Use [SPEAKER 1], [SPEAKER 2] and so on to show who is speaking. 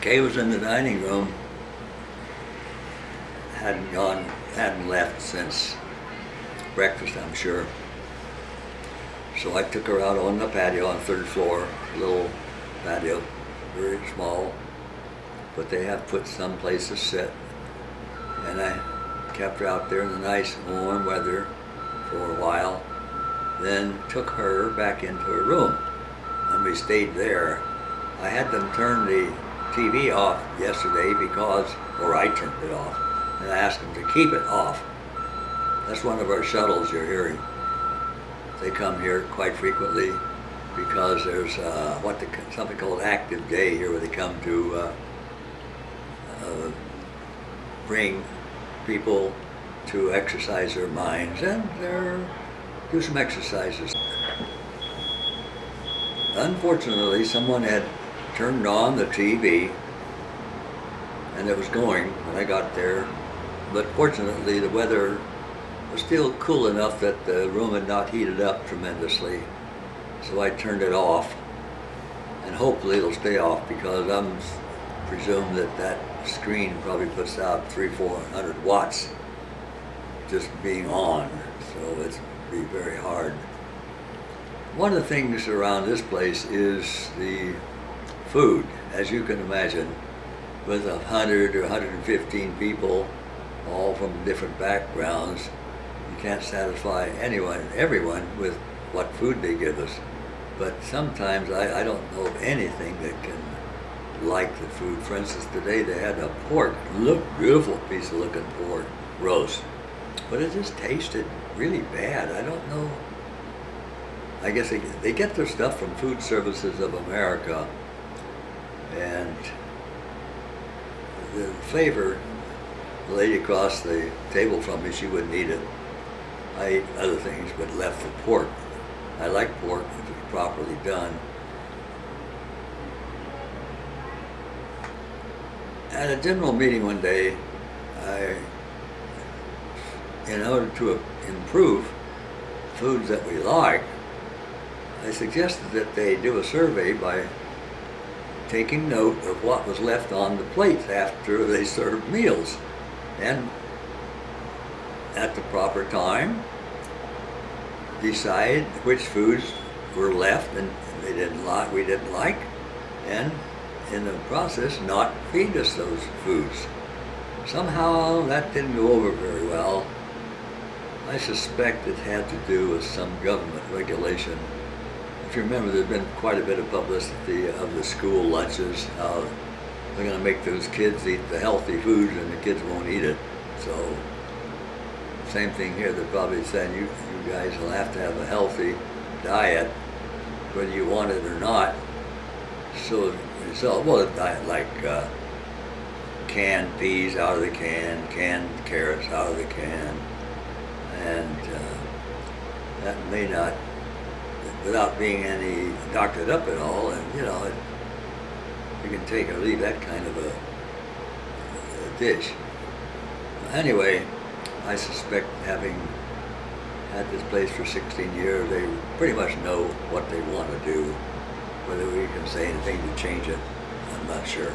[SPEAKER 1] Kay was in the dining room, hadn't left since breakfast, I'm sure. So I took her out on the patio on the third floor, little patio, very small, but they have put some place to sit. And I kept her out there in the nice warm weather for a while, then took her back into her room, and we stayed there. I had them turn the TV off yesterday or I turned it off, and I asked them to keep it off. That's one of our shuttles you're hearing. They come here quite frequently because there's something called active day here, where they come to bring people to exercise their minds and do some exercises. Unfortunately, someone had turned on the TV and it was going when I got there, but fortunately the weather was still cool enough that the room had not heated up tremendously, so I turned it off, and hopefully it'll stay off, because I'm presume that screen probably puts out 300-400 watts just being on, so it's be very hard. One of the things around this place is the food. As you can imagine, with 100 or 115 people, all from different backgrounds, you can't satisfy everyone with what food they give us. But sometimes I don't know of anything that can like the food. For instance, today they had a pork, beautiful piece of looking pork roast, but it just tasted really bad. I don't know. I guess they get their stuff from Food Services of America, and the flavor, the lady across the table from me, she wouldn't eat it. I ate other things, but left the pork. I like pork if it's properly done. At a general meeting one day, in order to improve foods that we like, I suggested that they do a survey by taking note of what was left on the plates after they served meals, and at the proper time decide which foods were left and we didn't like, and in the process not feed us those foods. Somehow that didn't go over very well. I suspect it had to do with some government regulation. If you remember, there's been quite a bit of publicity of the school lunches, how they're going to make those kids eat the healthy foods and the kids won't eat it. So, same thing here. They're probably saying you guys will have to have a healthy diet, whether you want it or not. So a diet like canned peas out of the can, canned carrots out of the can, and that may not, without being any doctored up at all, and you can take or leave that kind of a dish. Anyway, I suspect, having had this place for 16 years, they pretty much know what they want to do. Whether we can say anything to change it, I'm not sure.